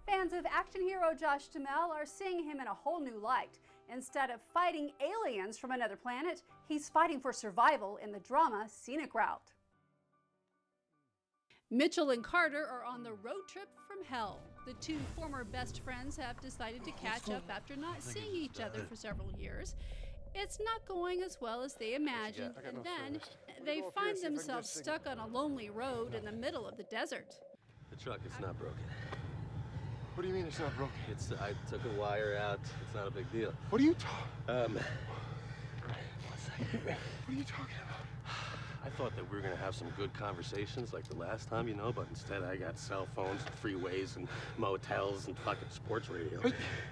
Fans of action hero Josh Duhamel are seeing him in a whole new light. Instead of fighting aliens from another planet, he's fighting for survival in the drama Scenic Route. Mitchell and Carter are on the road trip from hell. The two former best friends have decided to catch up after not seeing each other for several years. It's not going as well as they imagined, and then they find themselves stuck on a lonely road in the middle of the desert. The truck is not broken. What do you mean it's not broken? I took a wire out. It's not a big deal. What are you talking? 1 second. What are you talking about? I thought that we were gonna have some good conversations like the last time, you know, but instead I got cell phones, and freeways, and motels, and fucking sports radio.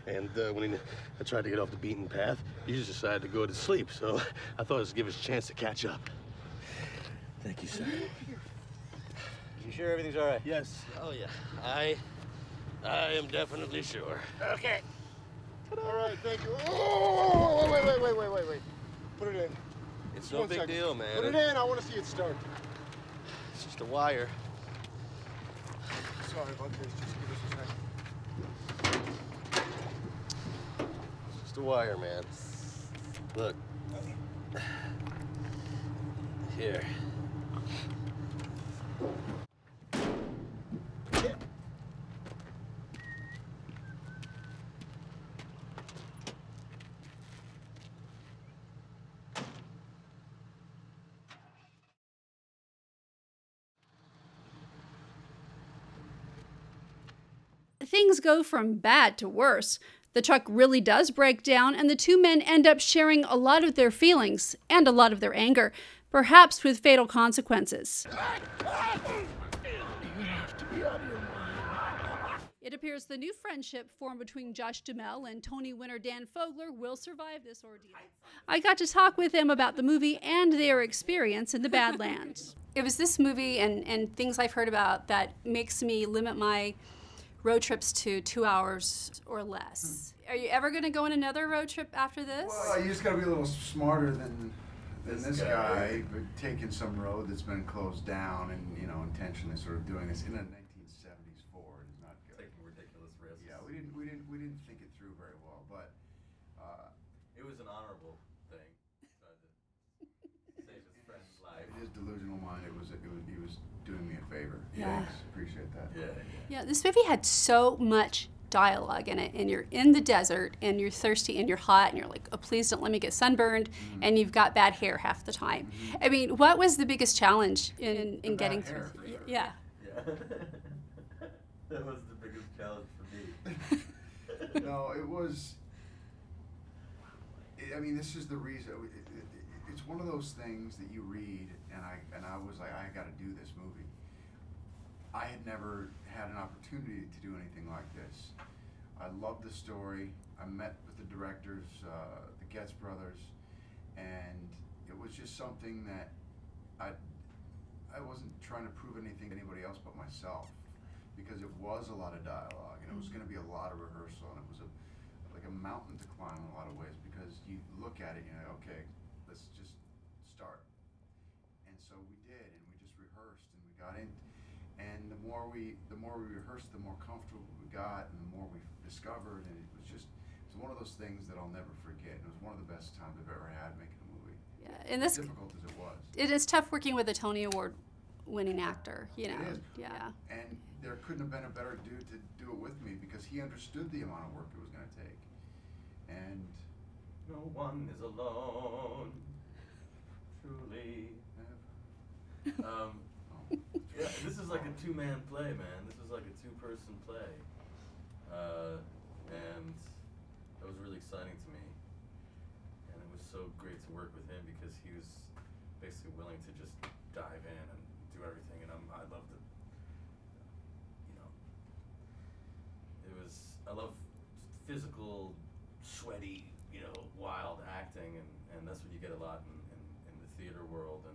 And when I tried to get off the beaten path, you just decided to go to sleep. So I thought it was give us a chance to catch up. Thank you, sir. You sure everything's all right? Yes. Oh yeah. I am definitely sure. Okay. All right, thank you. Oh, wait. Put it in. It's no big deal, man. Put it in. I want to see it start. It's just a wire. Sorry about this. Just give us a second. It's just a wire, man. Look. Here. Things go from bad to worse. The truck really does break down, and the two men end up sharing a lot of their feelings and a lot of their anger, perhaps with fatal consequences. It appears the new friendship formed between Josh Duhamel and Tony winner Dan Fogler will survive this ordeal. I got to talk with them about the movie and their experience in the Badlands. It was this movie and things I've heard about that makes me limit my road trips to 2 hours or less. Are you ever going to go on another road trip after this? Well, you just got to be a little smarter than this guy, but taking some road that's been closed down and, you know, intentionally sort of doing this in a 1970s Ford is not good. Taking ridiculous risks. Yeah, we didn't think it through very well, but it was an honorable thing. Tried to save his friend's life. his delusional mind, he was doing me a favor. Yeah. Thanks, appreciate that. Yeah, this movie had so much dialogue in it, and you're in the desert, and you're thirsty, and you're hot, and you're like, oh, please don't let me get sunburned, and you've got bad hair half the time. I mean, what was the biggest challenge in getting through? Sure. Yeah. That was the biggest challenge for me. No, it was. I mean, this is the reason. It's one of those things that you read, and I was like, I got to do this movie. I had never had an opportunity to do anything like this. I loved the story. I met with the directors, the Getz brothers, and it was just something that I wasn't trying to prove anything to anybody else but myself, because it was a lot of dialogue, and it was going to be a lot of rehearsal, and it was like a mountain to climb in a lot of ways, because you look at it, and you're like, okay, let's just start. And so we did, and we just rehearsed, and we got in. And the more we rehearsed, the more comfortable we got, and the more we discovered, and it was one of those things that I'll never forget. It was one of the best times I've ever had making a movie. Yeah, and this, as difficult as it was. it is tough working with a Tony Award-winning actor, you know. It is. Yeah. And there couldn't have been a better dude to do it with me, because he understood the amount of work it was going to take. And No one is alone, truly. Yeah, this is like a two-man play, man. This is like a two-person play. And that was really exciting to me. And it was so great to work with him, because he was basically willing to just dive in and do everything. And I loved it. You know, I love physical, sweaty, you know, wild acting, and that's what you get a lot in the theater world. And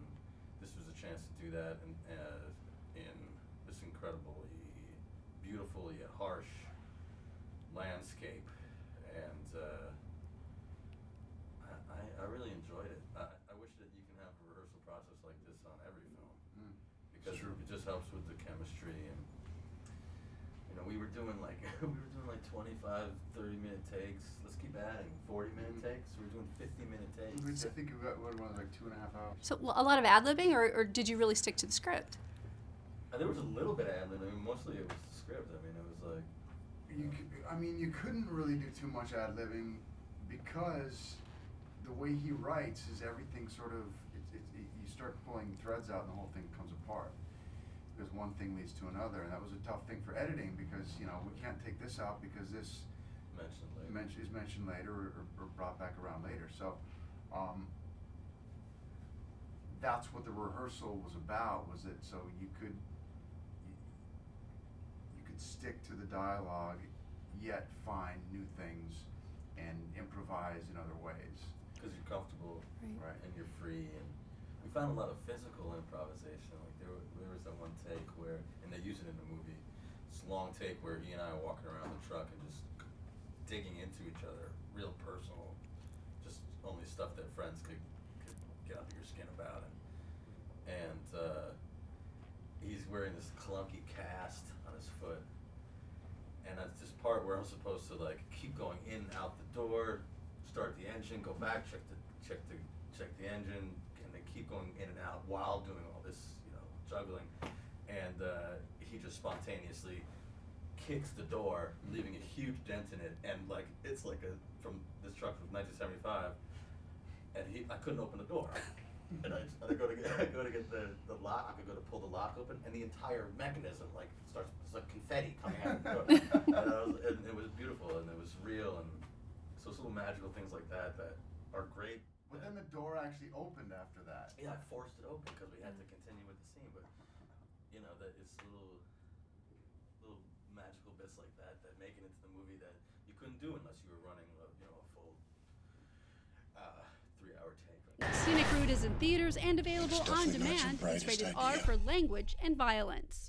this was a chance to do that in this incredibly beautiful yet harsh landscape, and I really enjoyed it. I wish that you can have a rehearsal process like this on every film, because it just helps with the chemistry, and you know, we were doing like 25, 30-minute takes. Let's keep adding 40-minute takes. We were doing 50-minute takes. I think we got one like 2.5 hours. So a lot of ad-libbing, or did you really stick to the script? There was a little bit of ad-libbing. I mean, mostly it was the script. I mean, it was like... You couldn't really do too much ad-libbing because the way he writes is everything sort of, you start pulling threads out and the whole thing comes apart. Because one thing leads to another, and that was a tough thing for editing because, you know, we can't take this out because this is mentioned later or brought back around later. So that's what the rehearsal was about, was that so you could stick to the dialogue, yet find new things and improvise in other ways. Because you're comfortable, right? And you're free, and we found a lot of physical improvisation. Like there was that one take where, and they use it in the movie. It's a long take where he and I are walking around the truck and just digging into each other, real personal, just only stuff that friends could get under your skin about. And he's wearing this clunky cast on his foot. And that's this part where I'm supposed to like keep going in and out the door, start the engine, go back, check the engine, and then keep going in and out while doing all this, you know, juggling. And he just spontaneously kicks the door, leaving a huge dent in it, and like it's like from this truck from 1975, and I couldn't open the door. And I go to get the lock. I go to pull the lock open, and the entire mechanism like starts. It's like confetti coming out. And it was beautiful, and it was real, and so it's little magical things like that are great. But then the door actually opened after that. Yeah, I forced it open because we had to continue with the scene. But you know that it's little magical bits like that make it into the movie that you couldn't do unless you were running a full 3-hour take. Scenic Route is in theaters and available on demand. It's rated R for language and violence.